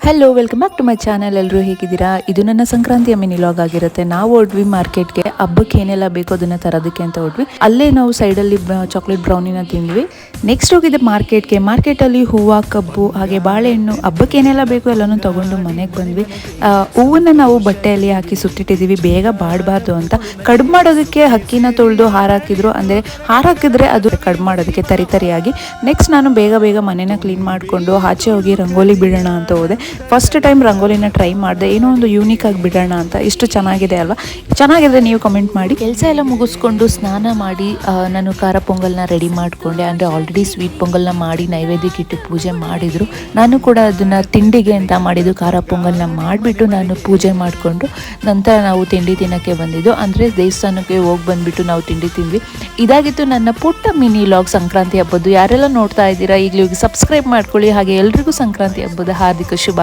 Hello, welcome back to my channel. ಎಲ್ಲರೂ ಹೇಗಿದ್ದೀರಾ? ಇದು ನನ್ನ ಸಂಕ್ರಾಂತಿಯ ಮಿನಿ ಲಾಗ್ ಆಗಿರುತ್ತೆ. ನಾವು ಹೊಡ್ವಿ ಮಾರ್ಕೆಟ್ಗೆ, ಹಬ್ಬಕ್ಕೆ ಏನೆಲ್ಲ ಬೇಕು ಅದನ್ನ ತರೋದಕ್ಕೆ ಅಂತ ಹೊಡ್ವಿ. ಅಲ್ಲೇ ನಾವು ಸೈಡಲ್ಲಿ ಚಾಕ್ಲೇಟ್ ಬ್ರೌನಿನ ತಿಂದ್ವಿ. ನೆಕ್ಸ್ಟ್ ಹೋಗಿದ್ದೆ ಮಾರ್ಕೆಟಲ್ಲಿ ಹೂವು, ಕಬ್ಬು, ಹಾಗೆ ಬಾಳೆಹಣ್ಣು, ಹಬ್ಬಕ್ಕೆ ಏನೆಲ್ಲ ಬೇಕು ಎಲ್ಲನೂ ತೊಗೊಂಡು ಮನೆಗೆ ಬಂದ್ವಿ. ಹೂವನ್ನ ನಾವು ಬಟ್ಟೆಯಲ್ಲಿ ಹಾಕಿ ಸುಟ್ಟಿಟ್ಟಿದ್ದೀವಿ, ಬೇಗ ಬಾಡಬಾರ್ದು ಅಂತ. ಕಡುಬು ಮಾಡೋದಕ್ಕೆ ಅಕ್ಕಿನ ತೊಳೆದು ಹಾರಾಕಿದ್ರು, ಅಂದರೆ ಹಾರಾಕಿದ್ರೆ ಅದು ಕಡುಬು ಮಾಡೋದಕ್ಕೆ ತರಿಯಾಗಿ. ನೆಕ್ಸ್ಟ್ ನಾನು ಬೇಗ ಮನೆನ ಕ್ಲೀನ್ ಮಾಡಿಕೊಂಡು ಆಚೆ ಹೋಗಿ ರಂಗೋಲಿ ಬಿಡೋಣ ಅಂತ ಹೋದೆ. ಫಸ್ಟ್ ಟೈಮ್ ರಂಗೋಲಿನ ಟ್ರೈ ಮಾಡಿದೆ, ಏನೋ ಒಂದು ಯೂನಿಕ್ ಆಗಿ ಬಿಡೋಣ ಅಂತ. ಇಷ್ಟು ಚೆನ್ನಾಗಿದೆ ಅಲ್ವಾ? ಚೆನ್ನಾಗಿದ್ರೆ ನೀವು ಕಮೆಂಟ್ ಮಾಡಿ. ಕೆಲಸ ಎಲ್ಲ ಮುಗಿಸ್ಕೊಂಡು ಸ್ನಾನ ಮಾಡಿ ನಾನು ಖಾರ ಪೊಂಗಲ್ನ ರೆಡಿ ಮಾಡಿಕೊಂಡೆ. ಅಂದರೆ ಆಲ್ರೆಡಿ ಸ್ವೀಟ್ ಪೊಂಗಲ್ನ ಮಾಡಿ ನೈವೇದ್ಯಕ್ಕೆ ಇಟ್ಟು ಪೂಜೆ ಮಾಡಿದರು. ನಾನು ಕೂಡ ಅದನ್ನು ತಿಂಡಿಗೆ ಅಂತ ಮಾಡಿದ್ದು ಖಾರ ಪೊಂಗಲ್ನ ಮಾಡಿಬಿಟ್ಟು ನಾನು ಪೂಜೆ ಮಾಡಿಕೊಂಡು ನಂತರ ನಾವು ತಿಂಡಿ ತಿನ್ನೋಕ್ಕೆ ಬಂದಿದ್ದು. ಅಂದರೆ ದೇವಸ್ಥಾನಕ್ಕೆ ಹೋಗಿ ಬಂದುಬಿಟ್ಟು ನಾವು ತಿಂಡಿ ತಿಂದ್ವಿ. ಇದಾಗಿತ್ತು ನನ್ನ ಪುಟ್ಟ ಮಿನಿ ಲಾಗ್ ಸಂಕ್ರಾಂತಿ ಹಬ್ಬದ್ದು. ಯಾರೆಲ್ಲ ನೋಡ್ತಾ ಇದ್ದೀರಾ ಈಗಲೂ ಸಬ್ಸ್ಕ್ರೈಬ್ ಮಾಡ್ಕೊಳ್ಳಿ. ಹಾಗೆ ಎಲ್ರಿಗೂ ಸಂಕ್ರಾಂತಿ ಹಬ್ಬದ ಹಾರ್ದಿಕ ಶುಭ